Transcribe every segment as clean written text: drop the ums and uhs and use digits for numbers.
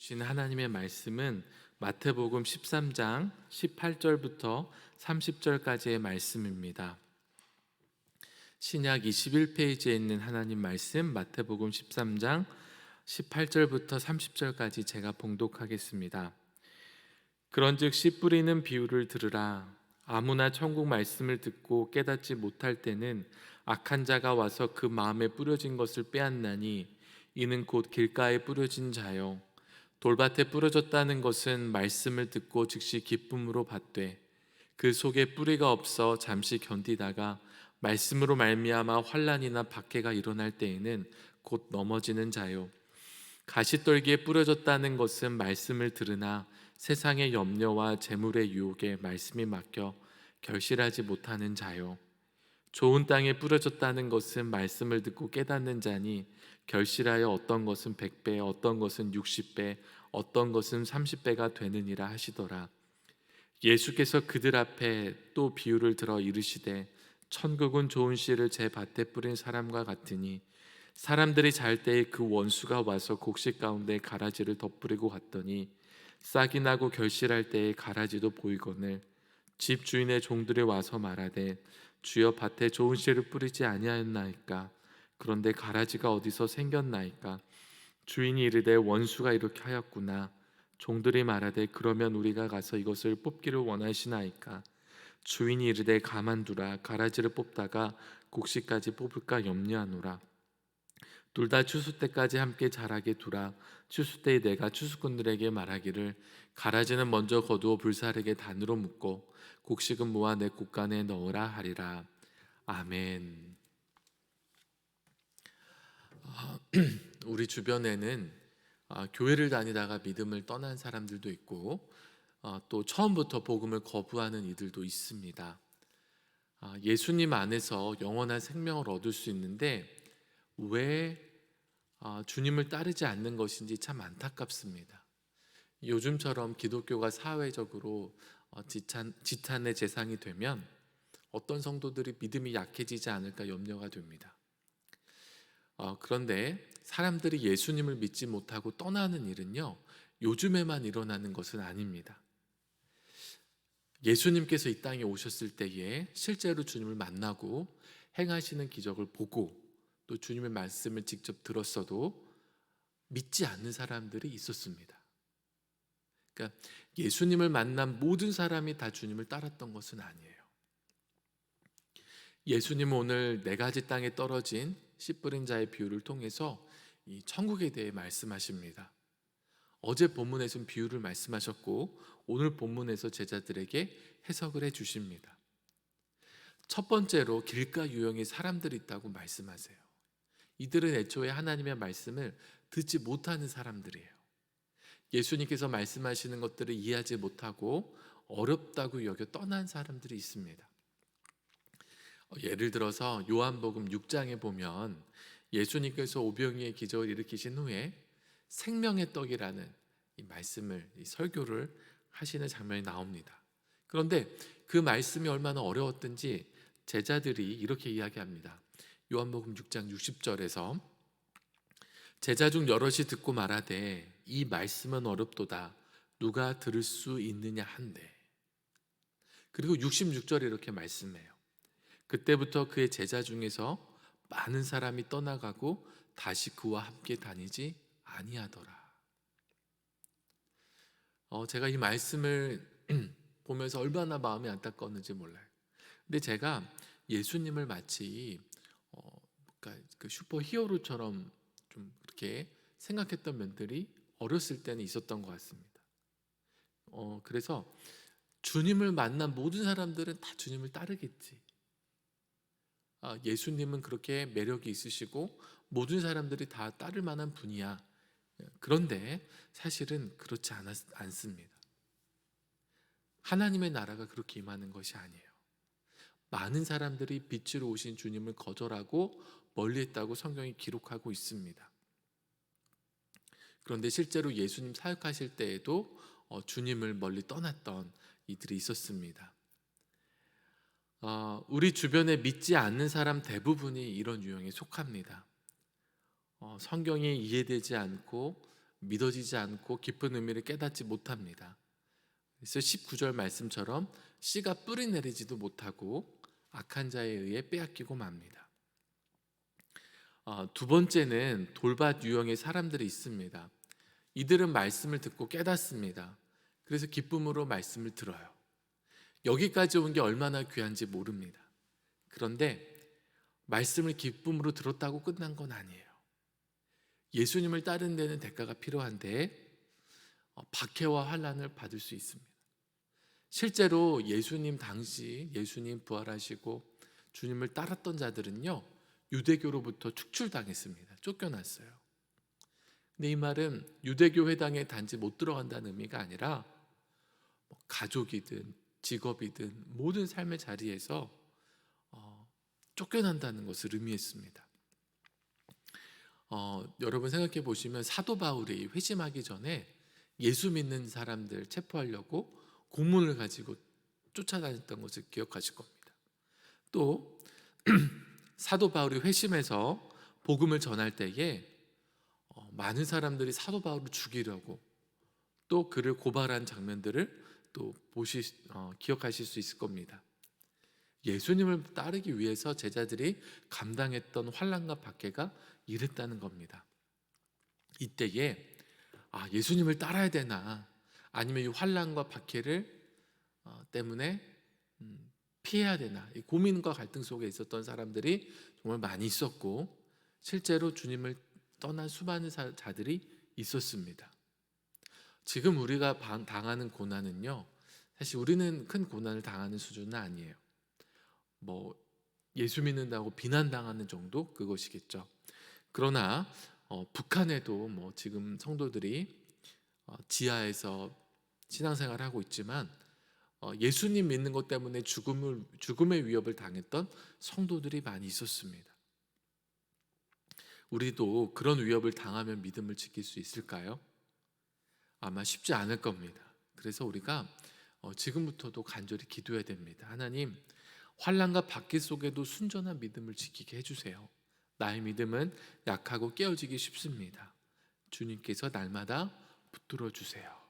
주신 하나님의 말씀은 마태복음 13장 18절부터 30절까지의 말씀입니다. 신약 21페이지에 있는 하나님 말씀 마태복음 13장 18절부터 30절까지 제가 봉독하겠습니다. 그런즉 씨 뿌리는 비유를 들으라. 아무나 천국 말씀을 듣고 깨닫지 못할 때는 악한 자가 와서 그 마음에 뿌려진 것을 빼앗나니 이는 곧 길가에 뿌려진 자요 돌밭에 뿌려졌다는 것은 말씀을 듣고 즉시 기쁨으로 받되 그 속에 뿌리가 없어 잠시 견디다가 말씀으로 말미암아 환난이나 박해가 일어날 때에는 곧 넘어지는 자요 가시떨기에 뿌려졌다는 것은 말씀을 들으나 세상의 염려와 재물의 유혹에 말씀이 막혀 결실하지 못하는 자요 좋은 땅에 뿌려졌다는 것은 말씀을 듣고 깨닫는 자니 결실하여 어떤 것은 100배, 어떤 것은 60배, 어떤 것은 30배가 되느니라 하시더라. 예수께서 그들 앞에 또 비유를 들어 이르시되 천국은 좋은 씨를 제 밭에 뿌린 사람과 같으니 사람들이 잘 때에 그 원수가 와서 곡식 가운데 가라지를 덧뿌리고 갔더니 싹이 나고 결실할 때에 가라지도 보이거늘 집 주인의 종들이 와서 말하되 주여 밭에 좋은 씨를 뿌리지 아니하였나이까 그런데 가라지가 어디서 생겼나이까 주인이 이르되 원수가 이렇게 하였구나 종들이 말하되 그러면 우리가 가서 이것을 뽑기를 원하시나이까 주인이 이르되 가만두라 가라지를 뽑다가 곡식까지 뽑을까 염려하노라 둘 다 추수 때까지 함께 자라게 두라 추수 때에 내가 추수꾼들에게 말하기를 가라지는 먼저 거두어 불사르게 단으로 묶고 곡식은 모아 내 곡간에 넣으라 하리라. 아멘. 우리 주변에는 교회를 다니다가 믿음을 떠난 사람들도 있고 또 처음부터 복음을 거부하는 이들도 있습니다. 예수님 안에서 영원한 생명을 얻을 수 있는데 왜 주님을 따르지 않는 것인지 참 안타깝습니다. 요즘처럼 기독교가 사회적으로 지탄의 대상이 되면 어떤 성도들이 믿음이 약해지지 않을까 염려가 됩니다. 그런데 사람들이 예수님을 믿지 못하고 떠나는 일은요 요즘에만 일어나는 것은 아닙니다. 예수님께서 이 땅에 오셨을 때에 실제로 주님을 만나고 행하시는 기적을 보고 또 주님의 말씀을 직접 들었어도 믿지 않는 사람들이 있었습니다. 그러니까 예수님을 만난 모든 사람이 다 주님을 따랐던 것은 아니에요. 예수님은 오늘 네 가지 땅에 떨어진 씨 뿌린 자의 비유를 통해서 이 천국에 대해 말씀하십니다. 어제 본문에서는 비유를 말씀하셨고 오늘 본문에서 제자들에게 해석을 해주십니다. 첫 번째로 길가 유형의 사람들이 있다고 말씀하세요. 이들은 애초에 하나님의 말씀을 듣지 못하는 사람들이에요. 예수님께서 말씀하시는 것들을 이해하지 못하고 어렵다고 여겨 떠난 사람들이 있습니다. 예를 들어서 요한복음 6장에 보면 예수님께서 오병이의 기적을 일으키신 후에 생명의 떡이라는 이 말씀을 이 설교를 하시는 장면이 나옵니다. 그런데 그 말씀이 얼마나 어려웠든지 제자들이 이렇게 이야기합니다. 요한복음 6장 60절에서 제자 중 여럿이 듣고 말하되 이 말씀은 어렵도다 누가 들을 수 있느냐 한대. 그리고 66절에 이렇게 말씀해요. 그때부터 그의 제자 중에서 많은 사람이 떠나가고 다시 그와 함께 다니지 아니하더라. 제가 이 말씀을 보면서 얼마나 마음이 안타까웠는지 몰라요. 근데 제가 예수님을 마치 그러니까 그 슈퍼 히어로처럼 좀 그렇게 생각했던 면들이 어렸을 때는 있었던 것 같습니다. 그래서 주님을 만난 모든 사람들은 다 주님을 따르겠지. 예수님은 그렇게 매력이 있으시고 모든 사람들이 다 따를 만한 분이야. 그런데 사실은 그렇지 않습니다. 하나님의 나라가 그렇게 임하는 것이 아니에요. 많은 사람들이 빛으로 오신 주님을 거절하고 멀리했다고 성경이 기록하고 있습니다. 그런데 실제로 예수님 사역하실 때에도 주님을 멀리 떠났던 이들이 있었습니다. 우리 주변에 믿지 않는 사람 대부분이 이런 유형에 속합니다. 성경이 이해되지 않고 믿어지지 않고 깊은 의미를 깨닫지 못합니다. 그래서 19절 말씀처럼 씨가 뿌리 내리지도 못하고 악한 자에 의해 빼앗기고 맙니다. 두 번째는 돌밭 유형의 사람들이 있습니다. 이들은 말씀을 듣고 깨닫습니다. 그래서 기쁨으로 말씀을 들어요. 여기까지 온 게 얼마나 귀한지 모릅니다. 그런데 말씀을 기쁨으로 들었다고 끝난 건 아니에요. 예수님을 따르는 데는 대가가 필요한데 박해와 환난을 받을 수 있습니다. 실제로 예수님 당시 예수님 부활하시고 주님을 따랐던 자들은요, 유대교로부터 축출당했습니다. 쫓겨났어요. 근데 이 말은 유대교 회당에 단지 못 들어간다는 의미가 아니라 가족이든 직업이든 모든 삶의 자리에서 쫓겨난다는 것을 의미했습니다. 여러분 생각해 보시면 사도 바울이 회심하기 전에 예수 믿는 사람들 체포하려고 공문을 가지고 쫓아다녔던 것을 기억하실 겁니다. 또 사도 바울이 회심해서 복음을 전할 때에 많은 사람들이 사도 바울을 죽이려고 또 그를 고발한 장면들을 또 기억하실 수 있을 겁니다. 예수님을 따르기 위해서 제자들이 감당했던 환난과 박해가 이랬다는 겁니다. 이때에 예수님을 따라야 되나, 아니면 이 환난과 박해를 때문에 피해야 되나, 이 고민과 갈등 속에 있었던 사람들이 정말 많이 있었고, 실제로 주님을 떠난 수많은 자들이 있었습니다. 지금 우리가 당하는 고난은요, 사실 우리는 큰 고난을 당하는 수준은 아니에요. 예수 믿는다고 비난당하는 정도, 그것이겠죠. 그러나 북한에도 지금 성도들이 지하에서 신앙생활을 하고 있지만 예수님 믿는 것 때문에 죽음의 위협을 당했던 성도들이 많이 있었습니다. 우리도 그런 위협을 당하면 믿음을 지킬 수 있을까요? 아마 쉽지 않을 겁니다. 그래서 우리가 지금부터도 간절히 기도해야 됩니다. 하나님, 환난과 박해 속에도 순전한 믿음을 지키게 해주세요. 나의 믿음은 약하고 깨어지기 쉽습니다. 주님께서 날마다 붙들어 주세요.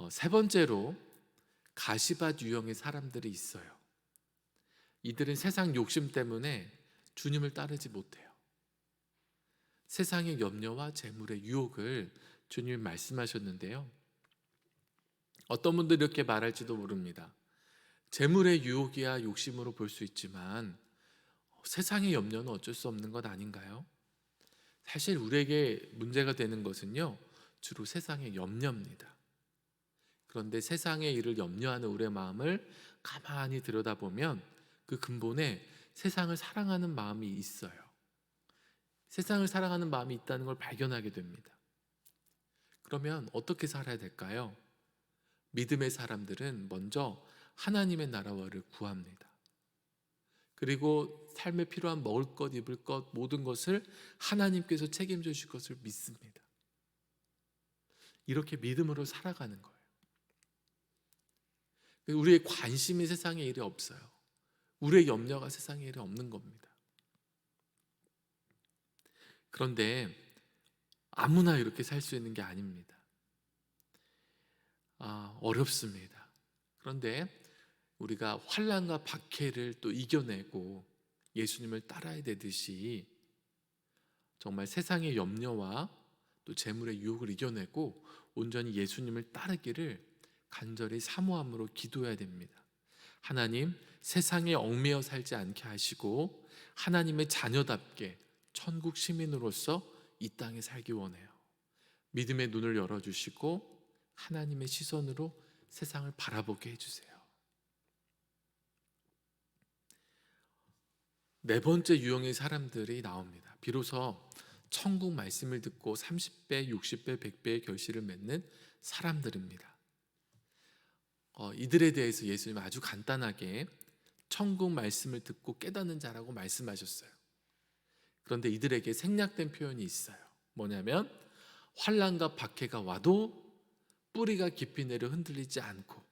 세 번째로 가시밭 유형의 사람들이 있어요. 이들은 세상 욕심 때문에 주님을 따르지 못해요. 세상의 염려와 재물의 유혹을 주님이 말씀하셨는데요, 어떤 분들이 이렇게 말할지도 모릅니다. 재물의 유혹이야 욕심으로 볼 수 있지만 세상의 염려는 어쩔 수 없는 것 아닌가요? 사실 우리에게 문제가 되는 것은요, 주로 세상의 염려입니다. 그런데 세상의 일을 염려하는 우리의 마음을 가만히 들여다보면 그 근본에 세상을 사랑하는 마음이 있어요. 세상을 사랑하는 마음이 있다는 걸 발견하게 됩니다. 그러면 어떻게 살아야 될까요? 믿음의 사람들은 먼저 하나님의 나라와를 구합니다. 그리고 삶에 필요한 먹을 것, 입을 것, 모든 것을 하나님께서 책임져 주실 것을 믿습니다. 이렇게 믿음으로 살아가는 거예요. 우리의 관심이 세상의 일에 없어요. 우리의 염려가 세상의 일에 없는 겁니다. 그런데 아무나 이렇게 살 수 있는 게 아닙니다. 어렵습니다. 그런데 우리가 환난과 박해를 또 이겨내고 예수님을 따라야 되듯이 정말 세상의 염려와 또 재물의 유혹을 이겨내고 온전히 예수님을 따르기를 간절히 사모함으로 기도해야 됩니다. 하나님, 세상에 얽매여 살지 않게 하시고 하나님의 자녀답게 천국 시민으로서 이 땅에 살기 원해요. 믿음의 눈을 열어주시고 하나님의 시선으로 세상을 바라보게 해주세요. 네 번째 유형의 사람들이 나옵니다. 비로소 천국 말씀을 듣고 30배, 60배, 100배의 결실을 맺는 사람들입니다. 이들에 대해서 예수님은 아주 간단하게 천국 말씀을 듣고 깨닫는 자라고 말씀하셨어요. 그런데 이들에게 생략된 표현이 있어요. 뭐냐면 환난과 박해가 와도 뿌리가 깊이 내려 흔들리지 않고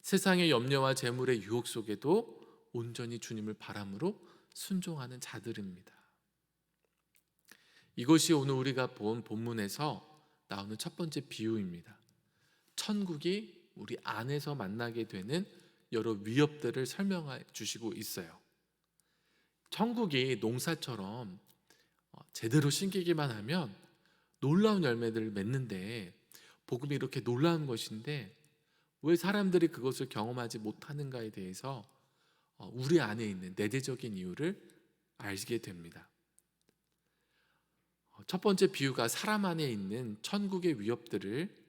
세상의 염려와 재물의 유혹 속에도 온전히 주님을 바람으로 순종하는 자들입니다. 이것이 오늘 우리가 본 본문에서 나오는 첫 번째 비유입니다. 천국이 우리 안에서 만나게 되는 여러 위협들을 설명해 주시고 있어요. 천국이 농사처럼 제대로 심기기만 하면 놀라운 열매들을 맺는데, 복음이 이렇게 놀라운 것인데 왜 사람들이 그것을 경험하지 못하는가에 대해서 우리 안에 있는 내재적인 이유를 알게 됩니다. 첫 번째 비유가 사람 안에 있는 천국의 위협들을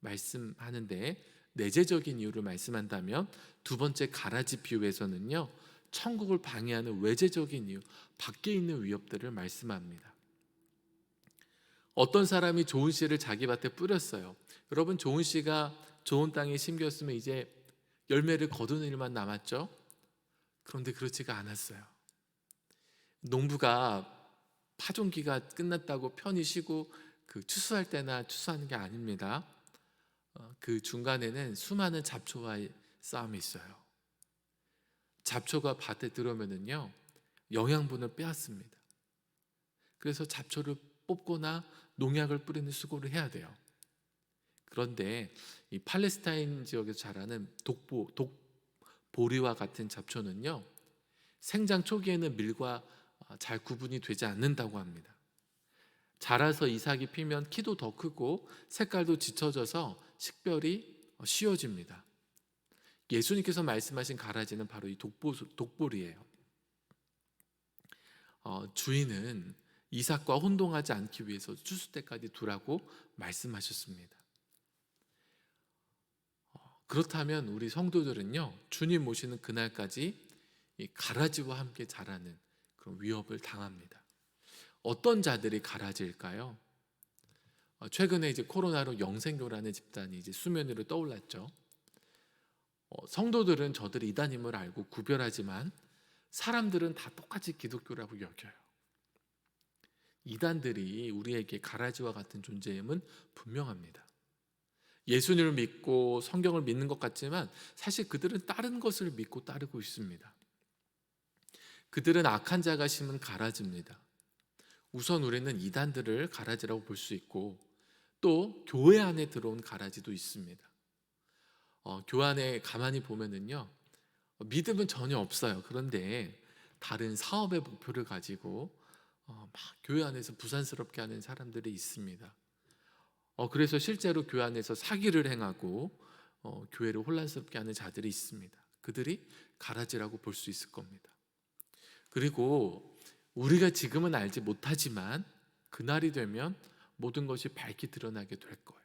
말씀하는데, 내재적인 이유를 말씀한다면 두 번째 가라지 비유에서는요, 천국을 방해하는 외재적인 이유, 밖에 있는 위협들을 말씀합니다. 어떤 사람이 좋은 씨를 자기 밭에 뿌렸어요. 여러분, 좋은 씨가 좋은 땅에 심겼으면 이제 열매를 거두는 일만 남았죠. 그런데 그렇지가 않았어요. 농부가 파종기가 끝났다고 편히 쉬고 추수할 때나 추수하는 게 아닙니다. 그 중간에는 수많은 잡초와의 싸움이 있어요. 잡초가 밭에 들어오면은요, 영양분을 빼앗습니다. 그래서 잡초를 뽑거나 농약을 뿌리는 수고를 해야 돼요. 그런데 이 팔레스타인 지역에서 자라는 독보리와 같은 잡초는요, 생장 초기에는 밀과 잘 구분이 되지 않는다고 합니다. 자라서 이삭이 피면 키도 더 크고 색깔도 짙어져서 식별이 쉬워집니다. 예수님께서 말씀하신 가라지는 바로 이 독보리예요. 주인은 이삭과 혼동하지 않기 위해서 추수 때까지 두라고 말씀하셨습니다. 그렇다면 우리 성도들은요, 주님 모시는 그날까지 이 가라지와 함께 자라는 그런 위협을 당합니다. 어떤 자들이 가라지일까요? 최근에 이제 코로나로 영생교라는 집단이 이제 수면 위로 떠올랐죠. 성도들은 저들이 이단임을 알고 구별하지만 사람들은 다 똑같이 기독교라고 여겨요. 이단들이 우리에게 가라지와 같은 존재임은 분명합니다. 예수님을 믿고 성경을 믿는 것 같지만 사실 그들은 다른 것을 믿고 따르고 있습니다. 그들은 악한 자가 심은 가라지입니다. 우선 우리는 이단들을 가라지라고 볼 수 있고, 또 교회 안에 들어온 가라지도 있습니다. 교회 안에 가만히 보면은요, 믿음은 전혀 없어요. 그런데 다른 사업의 목표를 가지고 막 교회 안에서 부산스럽게 하는 사람들이 있습니다. 그래서 실제로 교회 안에서 사기를 행하고 교회를 혼란스럽게 하는 자들이 있습니다. 그들이 가라지라고 볼 수 있을 겁니다. 그리고 우리가 지금은 알지 못하지만 그날이 되면 모든 것이 밝히 드러나게 될 거예요.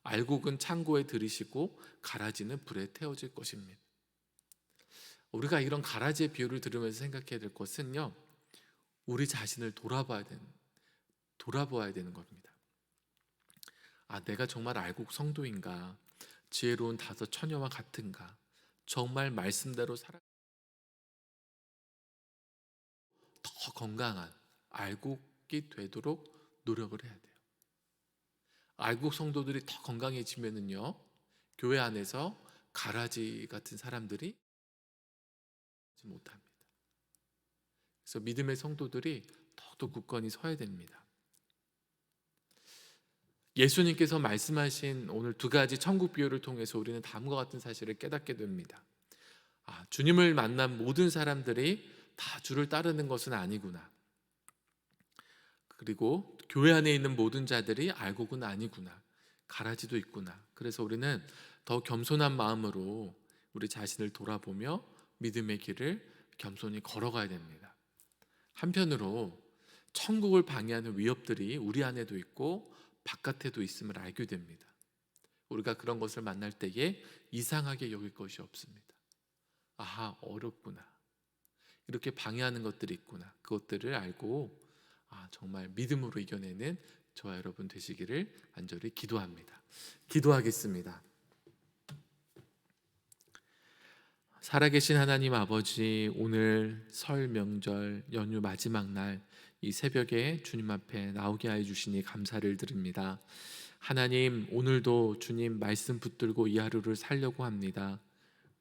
알곡은 창고에 들이시고 가라지는 불에 태워질 것입니다. 우리가 이런 가라지의 비유를 들으면서 생각해야 될 것은요, 우리 자신을 돌아봐야 되는 겁니다. 내가 정말 알곡 성도인가? 지혜로운 다섯 처녀와 같은가? 정말 말씀대로 살아 더 건강한 알곡이 되도록 노력을 해야 돼요. 알곡 성도들이 더 건강해지면은요, 교회 안에서 가라지 같은 사람들이 못합니다. 그래서 믿음의 성도들이 더욱더 굳건히 서야 됩니다. 예수님께서 말씀하신 오늘 두 가지 천국 비유를 통해서 우리는 다음과 같은 사실을 깨닫게 됩니다. 주님을 만난 모든 사람들이 다 주를 따르는 것은 아니구나. 그리고 교회 안에 있는 모든 자들이 알곡은 아니구나. 가라지도 있구나. 그래서 우리는 더 겸손한 마음으로 우리 자신을 돌아보며 믿음의 길을 겸손히 걸어가야 됩니다. 한편으로 천국을 방해하는 위협들이 우리 안에도 있고 바깥에도 있음을 알게 됩니다. 우리가 그런 것을 만날 때에 이상하게 여길 것이 없습니다. 어렵구나. 이렇게 방해하는 것들이 있구나. 그것들을 알고 정말 믿음으로 이겨내는 저와 여러분 되시기를 간절히 기도합니다. 기도하겠습니다. 살아계신 하나님 아버지, 오늘 설 명절 연휴 마지막 날 이 새벽에 주님 앞에 나오게 하여 주시니 감사를 드립니다. 하나님, 오늘도 주님 말씀 붙들고 이 하루를 살려고 합니다.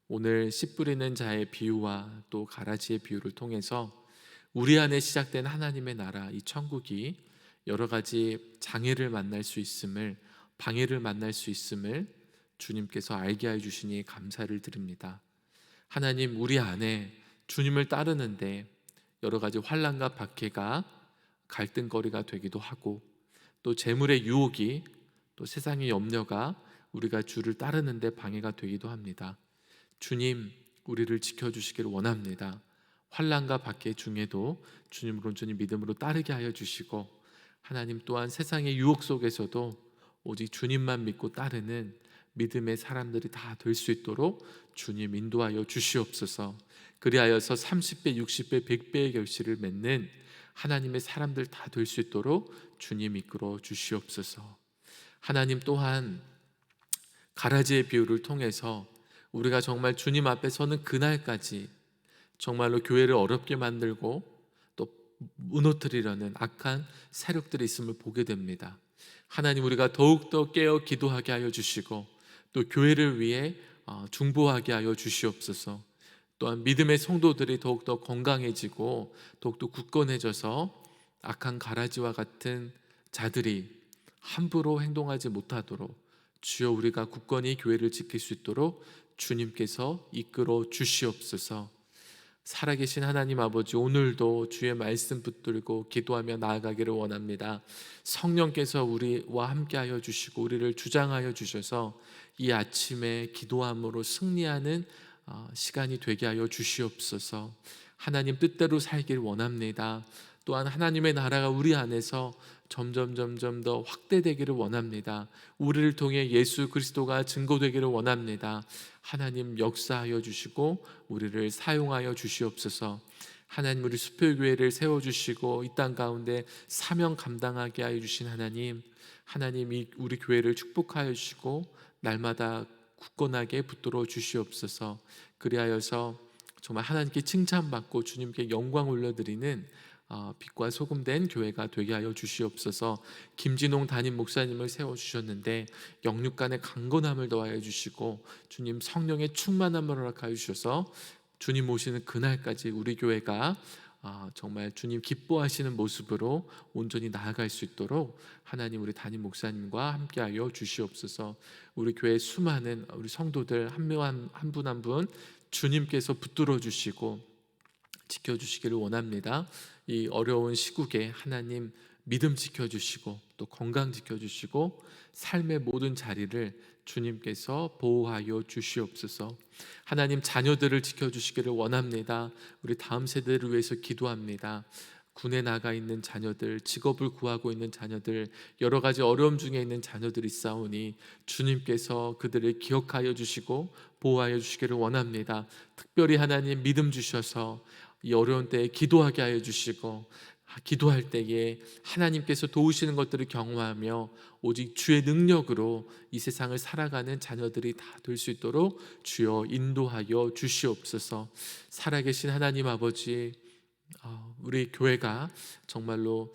오늘 씨 뿌리는 자의 비유와 또 가라지의 비유를 통해서 우리 안에 시작된 하나님의 나라, 이 천국이 여러 가지 장애를 만날 수 있음을, 방해를 만날 수 있음을 주님께서 알게 하여 주시니 감사를 드립니다. 하나님, 우리 안에 주님을 따르는데 여러 가지 환난과 박해가 갈등거리가 되기도 하고, 또 재물의 유혹이, 또 세상의 염려가 우리가 주를 따르는데 방해가 되기도 합니다. 주님, 우리를 지켜주시기를 원합니다. 환난과 박해 중에도 주님을 온전히 믿음으로 따르게 하여 주시고, 하나님 또한 세상의 유혹 속에서도 오직 주님만 믿고 따르는 믿음의 사람들이 다 될 수 있도록 주님 인도하여 주시옵소서. 그리하여서 30배, 60배, 100배의 결실을 맺는 하나님의 사람들 다 될 수 있도록 주님 이끌어 주시옵소서. 하나님 또한 가라지의 비유를 통해서 우리가 정말 주님 앞에 서는 그날까지 정말로 교회를 어렵게 만들고 또 무너뜨리려는 악한 세력들이 있음을 보게 됩니다. 하나님, 우리가 더욱더 깨어 기도하게 하여 주시고, 또 교회를 위해 중보하게 하여 주시옵소서. 또한 믿음의 성도들이 더욱더 건강해지고 더욱더 굳건해져서 악한 가라지와 같은 자들이 함부로 행동하지 못하도록 주여, 우리가 굳건히 교회를 지킬 수 있도록 주님께서 이끌어 주시옵소서. 살아계신 하나님 아버지, 오늘도 주의 말씀 붙들고 기도하며 나아가기를 원합니다. 성령께서 우리와 함께하여 주시고 우리를 주장하여 주셔서 이 아침에 기도함으로 승리하는 시간이 되게 하여 주시옵소서. 하나님 뜻대로 살길 원합니다. 또한 하나님의 나라가 우리 안에서 점점 더 확대되기를 원합니다. 우리를 통해 예수 그리스도가 증거되기를 원합니다. 하나님 역사하여 주시고 우리를 사용하여 주시옵소서. 하나님, 우리 수표교회를 세워주시고 이 땅 가운데 사명 감당하게 하여 주신 하나님, 하나님이 우리 교회를 축복하여 주시고 날마다 굳건하게 붙들어 주시옵소서. 그리하여서 정말 하나님께 칭찬받고 주님께 영광 올려드리는 빛과 소금 된 교회가 되게 하여 주시옵소서. 김진홍 담임 목사님을 세워주셨는데 영육간의 강건함을 더하여 주시고 주님 성령의 충만함을 허락하여 주셔서 주님 오시는 그날까지 우리 교회가 정말 주님 기뻐하시는 모습으로 온전히 나아갈 수 있도록 하나님, 우리 담임 목사님과 함께하여 주시옵소서. 우리 교회 수많은 우리 성도들 한 분 한 분 주님께서 붙들어 주시고 지켜주시기를 원합니다. 이 어려운 시국에 하나님 믿음 지켜주시고 또 건강 지켜주시고 삶의 모든 자리를 주님께서 보호하여 주시옵소서. 하나님, 자녀들을 지켜주시기를 원합니다. 우리 다음 세대를 위해서 기도합니다. 군에 나가 있는 자녀들, 직업을 구하고 있는 자녀들, 여러 가지 어려움 중에 있는 자녀들이 있사오니 주님께서 그들을 기억하여 주시고 보호하여 주시기를 원합니다. 특별히 하나님 믿음 주셔서 이 어려운 때에 기도하게 하여 주시고, 기도할 때에 하나님께서 도우시는 것들을 경험하며 오직 주의 능력으로 이 세상을 살아가는 자녀들이 다 될 수 있도록 주여 인도하여 주시옵소서. 살아계신 하나님 아버지, 우리 교회가 정말로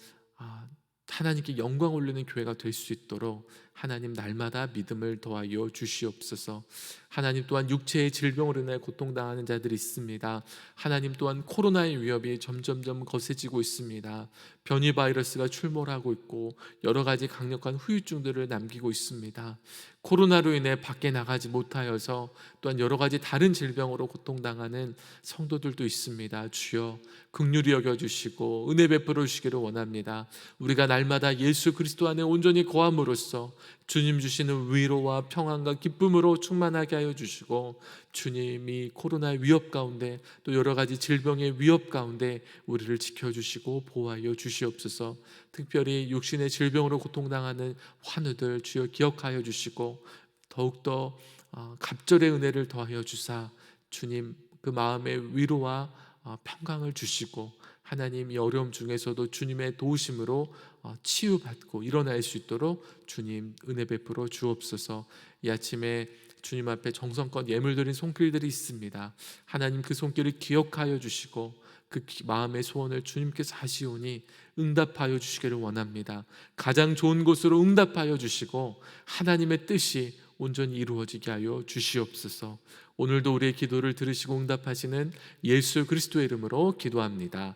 하나님께 영광 올리는 교회가 될 수 있도록 하나님 날마다 믿음을 더하여 주시옵소서. 하나님, 또한 육체의 질병으로 인해 고통당하는 자들이 있습니다. 하나님, 또한 코로나의 위협이 점점 거세지고 있습니다. 변이 바이러스가 출몰하고 있고 여러 가지 강력한 후유증들을 남기고 있습니다. 코로나로 인해 밖에 나가지 못하여서 또한 여러 가지 다른 질병으로 고통당하는 성도들도 있습니다. 주여 긍휼히 여겨주시고 은혜 베풀어 주시기를 원합니다. 우리가 날마다 예수 그리스도 안에 온전히 거함으로써 주님 주시는 위로와 평안과 기쁨으로 충만하게 하여 주시고, 주님이 코로나의 위협 가운데 또 여러 가지 질병의 위협 가운데 우리를 지켜주시고 보호하여 주시옵소서. 특별히 육신의 질병으로 고통당하는 환우들 주여 기억하여 주시고 더욱더 갑절의 은혜를 더하여 주사 주님 그 마음의 위로와 평강을 주시고, 하나님 이 어려움 중에서도 주님의 도우심으로 치유받고 일어날 수 있도록 주님 은혜 베풀어 주옵소서. 이 아침에 주님 앞에 정성껏 예물 드린 손길들이 있습니다. 하나님 그 손길을 기억하여 주시고 그 마음의 소원을 주님께서 하시오니 응답하여 주시기를 원합니다. 가장 좋은 곳으로 응답하여 주시고 하나님의 뜻이 온전히 이루어지게 하여 주시옵소서. 오늘도 우리의 기도를 들으시고 응답하시는 예수 그리스도의 이름으로 기도합니다.